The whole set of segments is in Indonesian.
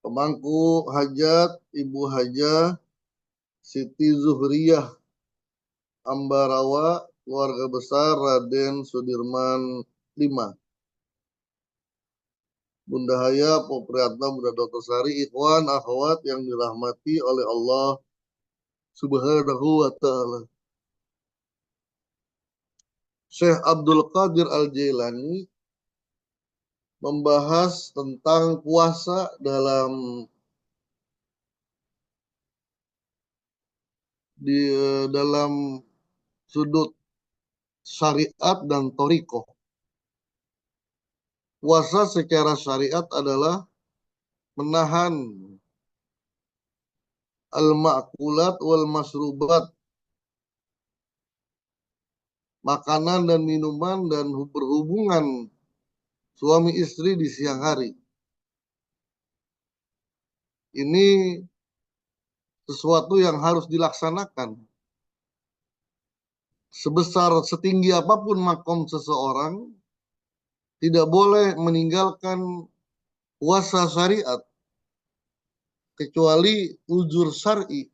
Pemangku hajat Ibu Hajah Siti Zuhriyah Ambarawa, keluarga besar Raden Sudirman V. Bunda Haya, Popriatna, Bunda Dr. Sari, ikhwan, akhwat yang dirahmati oleh Allah Subhanahu wa Ta'ala. Syekh Abdul Qadir Al-Jailani membahas tentang puasa dalam sudut syariat dan torikoh. Puasa secara syariat adalah menahan al-ma'kulat wal masrubat, makanan dan minuman dan berhubungan suami istri di siang hari. Ini sesuatu yang harus dilaksanakan. Sebesar setinggi apapun makom seseorang, tidak boleh meninggalkan puasa syariat kecuali uzur syar'i.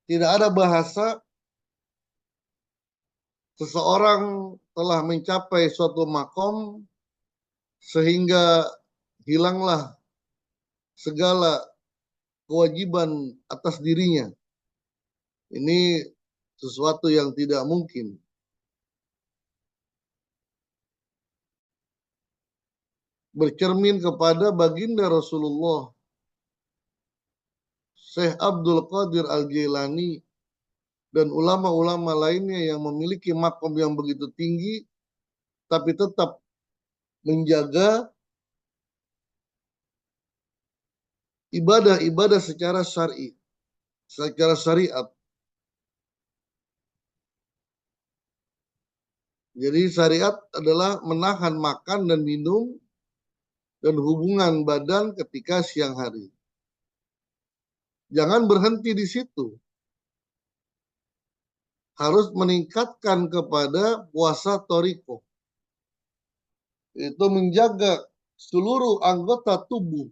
Tidak ada bahasa seseorang telah mencapai suatu makom sehingga hilanglah segala kewajiban atas dirinya. Ini sesuatu yang tidak mungkin. Bercermin kepada baginda Rasulullah Syekh Abdul Qadir Al-Jailani dan ulama-ulama lainnya yang memiliki makom yang begitu tinggi tapi tetap menjaga ibadah-ibadah secara syar'i, secara syariat. Jadi syariat adalah menahan makan dan minum dan hubungan badan ketika siang hari. Jangan berhenti di situ. Harus meningkatkan kepada puasa toriko. Itu menjaga seluruh anggota tubuh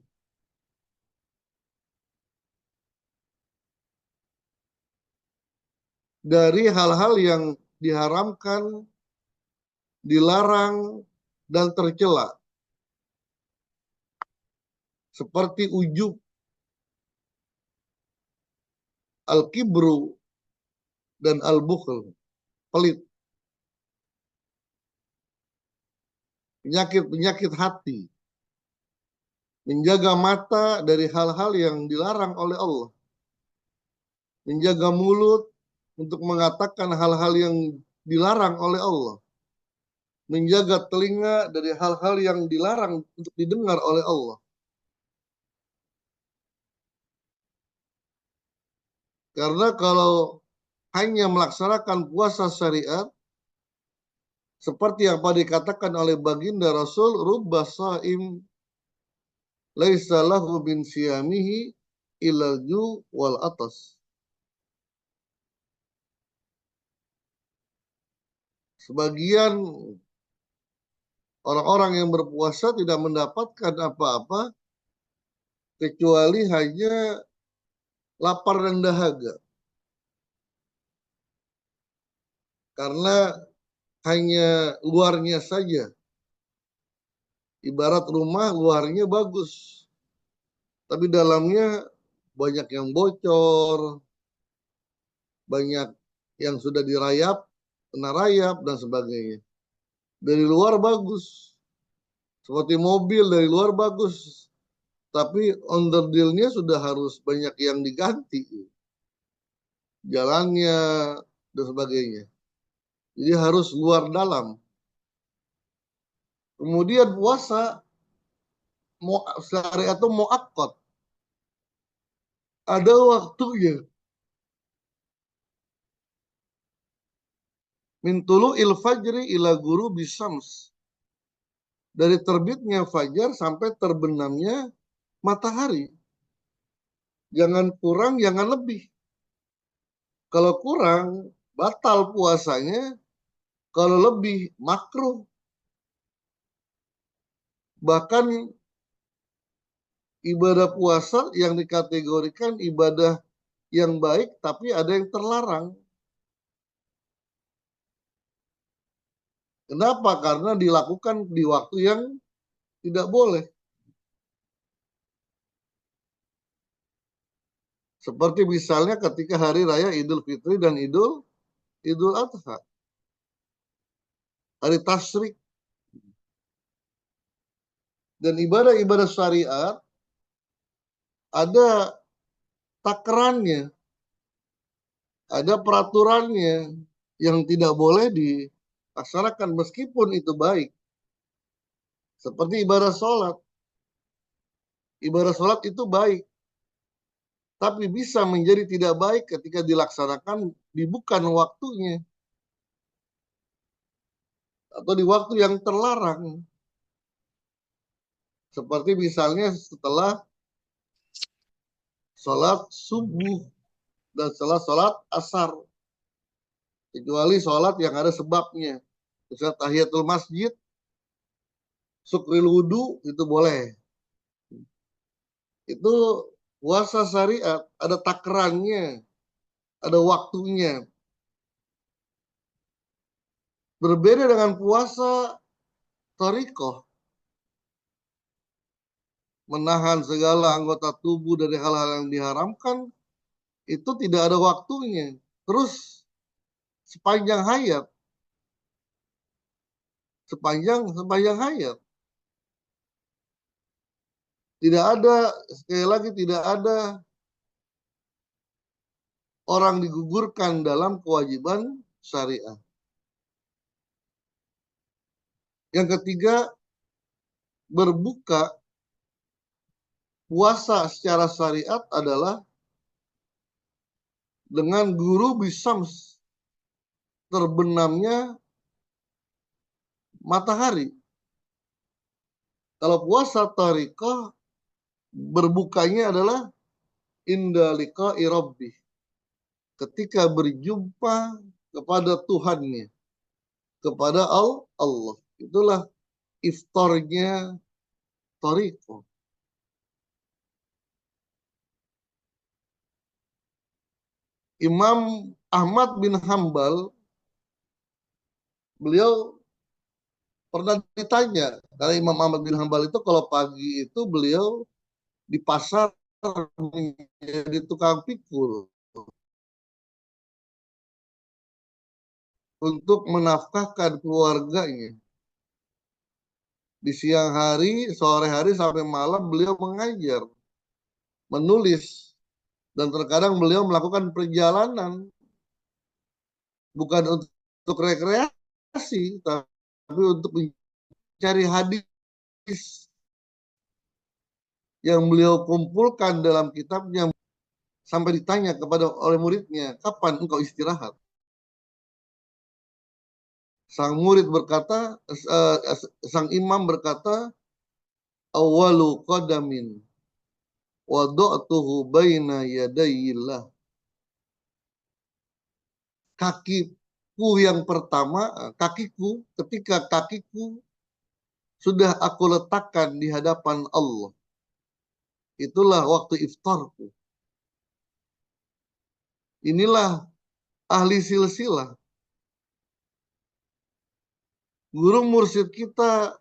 dari hal-hal yang diharamkan, dilarang, dan tercela. Seperti ujub, al-kibru, dan al-bukhl, pelit. Penyakit-penyakit hati. Menjaga mata dari hal-hal yang dilarang oleh Allah. Menjaga mulut untuk mengatakan hal-hal yang dilarang oleh Allah. Menjaga telinga dari hal-hal yang dilarang untuk didengar oleh Allah. Karena kalau hanya melaksanakan puasa syariat, seperti yang pada dikatakan oleh baginda Rasul, rubba saim laisa lahu min siyamihi ilal ju wal atas. Sebagian orang-orang yang berpuasa tidak mendapatkan apa-apa kecuali hanya lapar dan dahaga. Karena hanya luarnya saja. Ibarat rumah luarnya bagus, tapi dalamnya banyak yang bocor, banyak yang sudah dirayap, kena rayap, dan sebagainya. Dari luar bagus, seperti mobil dari luar bagus, tapi onderdilnya sudah harus banyak yang diganti, jalannya, dan sebagainya. Jadi harus luar dalam. Kemudian puasa syariat itu muakkad. Ada waktunya. Min tulu'il fajri ila ghurubi syams. Dari terbitnya fajar sampai terbenamnya matahari. Jangan kurang, jangan lebih. Kalau kurang, batal puasanya. Kalau lebih, makruh. Bahkan ibadah puasa yang dikategorikan ibadah yang baik, tapi ada yang terlarang. Kenapa? Karena dilakukan di waktu yang tidak boleh. Seperti misalnya ketika hari raya Idul Fitri dan Idul Adha, hari tasyrik. Dan ibadah-ibadah syariat ada takarannya, ada peraturannya yang tidak boleh dilaksanakan meskipun itu baik. Seperti ibadah sholat. Ibadah sholat itu baik, tapi bisa menjadi tidak baik ketika dilaksanakan di bukan waktunya atau di waktu yang terlarang. Seperti misalnya setelah sholat subuh dan setelah sholat asar. Kecuali sholat yang ada sebabnya. Misalnya tahiyatul masjid, sukril wudu, itu boleh. Itu puasa syariat, ada takarannya, ada waktunya. Berbeda dengan puasa thariqah, menahan segala anggota tubuh dari hal-hal yang diharamkan, itu tidak ada waktunya. Terus sepanjang hayat, sepanjang hayat. Tidak ada, sekali lagi tidak ada orang digugurkan dalam kewajiban syariat. Yang ketiga, berbuka puasa secara syariat adalah dengan guru bisams, terbenamnya matahari. Kalau puasa thariqah, berbukanya adalah indalika irabbi, ketika berjumpa kepada Tuhannya, kepada Allah. Itulah iftarnya thariqah. Imam Ahmad bin Hambal, beliau pernah ditanya, karena Imam Ahmad bin Hambal itu kalau pagi itu beliau di pasar menjadi tukang pikul untuk menafkahkan keluarganya. Di siang hari, sore hari sampai malam beliau mengajar, menulis, dan terkadang beliau melakukan perjalanan bukan untuk rekreasi, tapi untuk mencari hadis yang beliau kumpulkan dalam kitabnya, sampai ditanya kepada oleh muridnya, kapan engkau istirahat? Sang murid berkata, sang imam berkata, awalu qadamin wada'tuhu baina yadayillah. Kakiku yang pertama, ketika kakiku sudah aku letakkan di hadapan Allah. Itulah waktu iftarku. Inilah ahli silsilah. Guru mursyid kita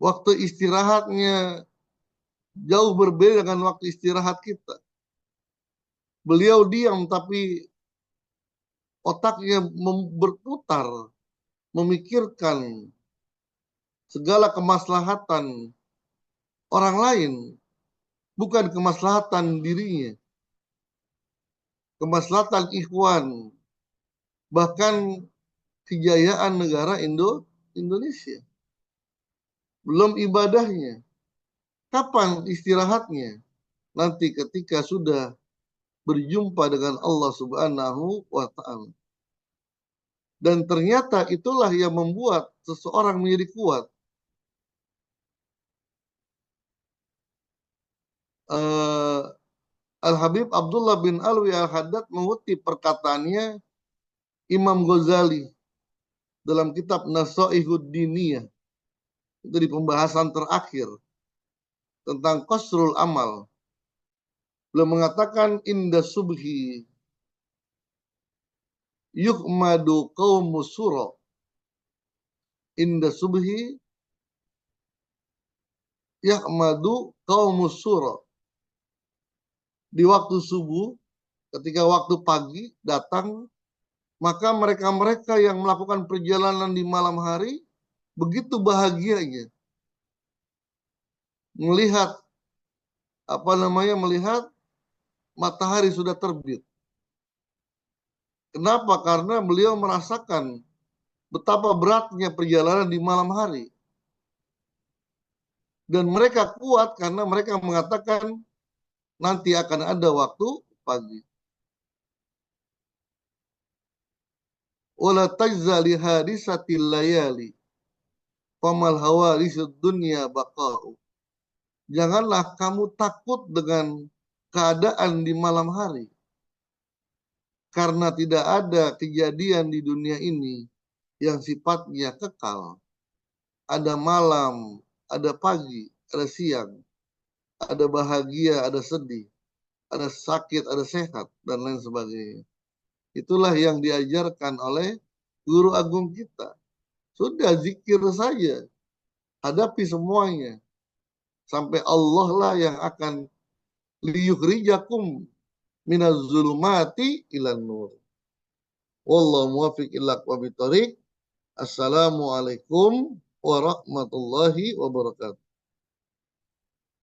waktu istirahatnya jauh berbeda dengan waktu istirahat kita. Beliau diam tapi otaknya berputar, memikirkan segala kemaslahatan orang lain, bukan kemaslahatan dirinya. Kemaslahatan ikhwan, bahkan kejayaan negara Indonesia. Belum ibadahnya. Kapan istirahatnya? Nanti ketika sudah berjumpa dengan Allah Subhanahu wa Ta'ala. Dan ternyata itulah yang membuat seseorang menjadi kuat. Al-Habib Abdullah bin Alwi Al-Haddad mengutip perkataannya Imam Ghazali dalam kitab Nasaihud Diniyah. Itu di pembahasan terakhir tentang qasrul amal. Beliau mengatakan inda subhi yuhmadu qaumus sura. Inda subhi yahmadu qaumus sura. Di waktu subuh, ketika waktu pagi datang, maka mereka-mereka yang melakukan perjalanan di malam hari begitu bahagianya melihat melihat matahari sudah terbit. Kenapa? Karena beliau merasakan betapa beratnya perjalanan di malam hari. Dan mereka kuat karena mereka mengatakan nanti akan ada waktu pagi. Wala tajza li hadisatil layali famal hawarisud dunya baqa'u. Janganlah kamu takut dengan keadaan di malam hari. Karena tidak ada kejadian di dunia ini yang sifatnya kekal. Ada malam, ada pagi, ada siang, ada bahagia, ada sedih, ada sakit, ada sehat, dan lain sebagainya. Itulah yang diajarkan oleh guru agung kita. Sudah zikir saja, hadapi semuanya. Sampai Allah lah yang akan liyukhrijakum minaz zulumati ilan nur. Wallahu muwaffiq ila aqwamit thoriq. Assalamualaikum warahmatullahi wabarakatuh.